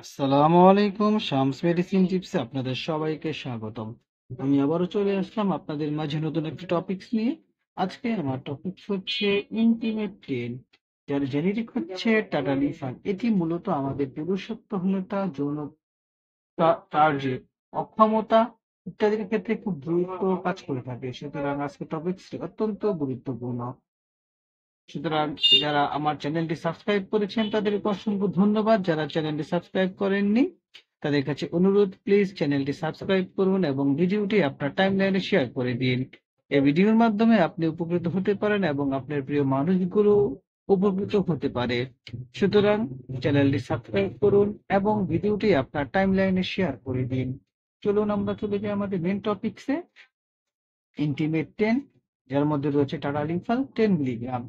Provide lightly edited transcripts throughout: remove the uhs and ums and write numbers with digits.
আসসালামু আলাইকুম। শামস মেডিসিন টিপসে আপনাদের সবাইকে স্বাগতম। আমি আবারও চলে আসলাম আপনাদের মাঝে নতুন একটা টপিকস নিয়ে। আজকে আমার টপিক হচ্ছে ইন্টিমেট টেন, যার জেনেরিক হচ্ছে টাটা লিফান। এটি মূলত আমাদের পুরুষত্বহীনতা, যৌনতা, তার যে অক্ষমতা ইত্যাদির ক্ষেত্রে খুব দ্রুত কাজ করে থাকে। সুতরাং আজকে টপিকসটি অত্যন্ত গুরুত্বপূর্ণ। সুতরাং যারা আমার চ্যানেলটি সাবস্ক্রাইব করেছেন তাদেরকে অসংখ্য ধন্যবাদ। যারা চ্যানেলটি সাবস্ক্রাইব করেননি তাদের কাছে অনুরোধ, প্লিজ চ্যানেলটি সাবস্ক্রাইব করুন এবং ভিডিওটি আপনার টাইমলাইনে শেয়ার করে দিন। এই ভিডিওর মাধ্যমে আপনি উপকৃত হতে পারেন এবং আপনার প্রিয় মানুষগুলো উপকৃত হতে পারে। সুতরাং চ্যানেলটি সাবস্ক্রাইব করুন এবং ভিডিওটি আপনার টাইমলাইনে শেয়ার করে দিন। চলুন আমরা চলে যাই আমাদের মেন টপিকসে। ইন্টিমেট টেন, যার মধ্যে রয়েছে টাটালিফাল 10 মিলিগ্রাম,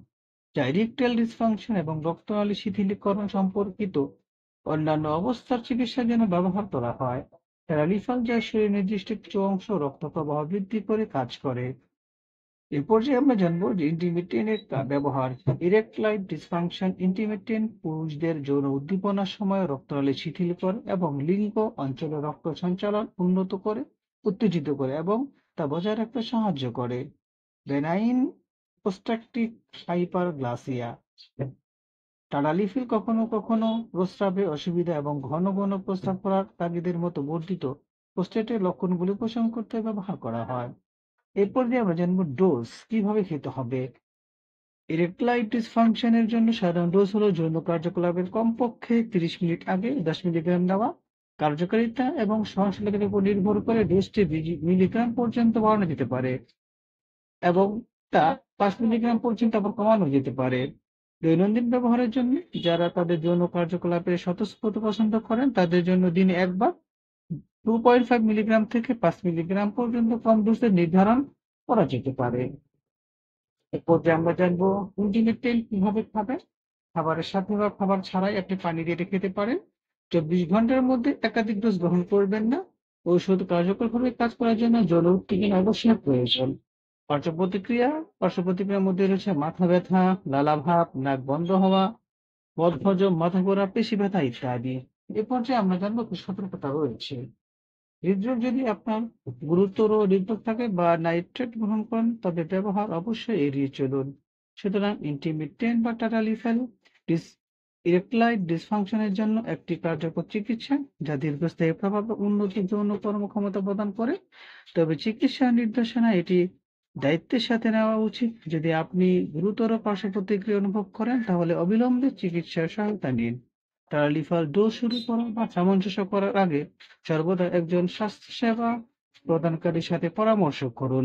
যা ইরেকটাইল ডিসফাংশন এবং রক্তনালী শিথিলীকরণ সম্পর্কিত অন্যান্য অবস্থার চিকিৎসার জন্য ব্যবহার করা হয়। টাটালিফাল যা শরীরের নির্দিষ্ট কিছু অংশ রক্ত প্রবাহ বৃদ্ধি করে কাজ করে। এই পর্যায়ে আমরা জানবো যে ইন্টিমেটেনের ব্যবহার। Erectile dysfunction. ইন্টিমেটেন পুরুষদের যৌন উদ্দীপনার সময় রক্তনালী শিথিল করে এবং লিঙ্গ অঞ্চলে রক্ত সঞ্চালন উন্নত করে, উত্তেজিত করে এবং তা বজায় রাখতে সাহায্য করে। Benign prostatic হাইপারগ্লাসিয়া। টাডালিফিল কখনো কখনো প্রস্রাবে অসুবিধা এবং ঘন ঘন প্রস্রাব করার তাগিদের মতো বর্ধিত প্রোস্টেটের লক্ষণগুলি উপশম করতে ব্যবহার করা হয়। এরপর দিয়ে আমরা জানবো ডোজ কিভাবে খেতে হবে। ইরেকটাইল ডিসফাংশনের জন্য সাধারণ ডোজ হলো যৌন কার্যকলাপের কমপক্ষে 30 মিনিট আগে 10 মিলিগ্রাম নেওয়া। কার্যকারিতা এবং সহনশীলতার উপর নির্ভর করে ডোজটি মিলিগ্রাম পর্যন্ত বাড়ানো যেতে পারে এবং তা 5 মিলিগ্রাম পর্যন্ত আবার কমানো যেতে পারে। দৈনন্দিন ব্যবহারের জন্য যারা তাদের যৌন কার্যকলাপে স্বতঃস্ফূর্ত পছন্দ করেন তাদের জন্য দিনে একবার 2.5 মিলিগ্রাম থেকে 5 মিলিগ্রাম পর্যন্ত কম ডোজে নির্ধারণ করা যেতে পারে। এরপর যে আমরা জানবো ইন্টিমেট তেল কিভাবে খাবেন। খাবারের সাথে বা খাবার ছাড়াই আপনি পানি দিয়ে খেতে পারেন। 24 ঘন্টার মধ্যে একাধিক ডোজ গ্রহণ করবেন না। ঔষধ কার্যকরভাবে কাজ করার জন্য জল উত্তেজনা অবশ্যই প্রয়োজন। পার্শ্ব প্রতিক্রিয়ার মধ্যে রয়েছে মাথা ব্যথা, লালাভাব, নাক বন্ধ হওয়া, বদহজম, মাথা ঘোরা, পেশি ব্যথা ইত্যাদি। এ পর্যায়ে আমরা জানবো কি সতর্কতা রয়েছে। হৃদরোগ যদি আপনার গুরুতর হৃদরোগ থাকে বা নাইট্রেট গ্রহণ করেন তবে ব্যবহার অবশ্যই এড়িয়ে চলুন। সুতরাং ইন্টিমিটেন্ট বা টাটালিফেল ডিস ইরেকটাইল ডিসফাংশনের জন্য একটি কার্যকর চিকিৎসা যা দীর্ঘস্থায়ী প্রভাব ও উন্নত যৌন কর্মক্ষমতা প্রদান করে। তবে চিকিৎসা নির্দেশনা এটি দায়িত্বের সাথে নেওয়া উচিত। যদি আপনি গুরুতর পার্শ্ব প্রতিক্রিয়া অনুভব করেন তাহলে অবিলম্বে চিকিৎসার সহায়তা নিন। টাটালিফাল ডোজ শুরু করা বা সামঞ্জস্য করার আগে সর্বদা একজন স্বাস্থ্যসেবা প্রদানকারীর সাথে পরামর্শ করুন।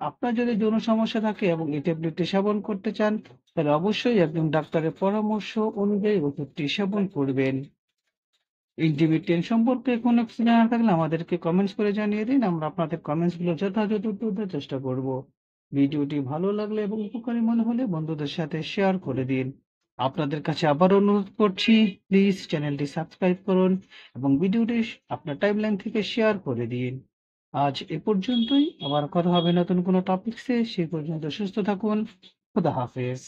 আপনার যদি যৌন সমস্যা থাকে এবং এই ট্যাবলেটটি সেবন করতে চান তাহলে অবশ্যই একজন ডাক্তারের পরামর্শ অনুযায়ী ওষুধটি সেবন করবেন। ইন্টিমেট সম্পর্কে কোনো কিছু জানার থাকলে আমাদেরকে কমেন্টস করে জানিয়ে দিন। আমরা আপনাদের কমেন্টস গুলো যথাযথ উত্তর দেওয়ার চেষ্টা করব। ভিডিওটি ভালো লাগলে এবং উপকারী মনে হলে বন্ধুদের সাথে শেয়ার করে দিন। আপনাদের কাছে আবার অনুরোধ করছি, প্লিজ চ্যানেলটি সাবস্ক্রাইব করুন এবং ভিডিওটি আপনার টাইমলাইন থেকে শেয়ার করে দিন। আজ এ পর্যন্তই। আবার কথা হবে নতুন কোনো টপিকসে। সেই পর্যন্ত সুস্থ থাকুন। খোদা হাফেজ।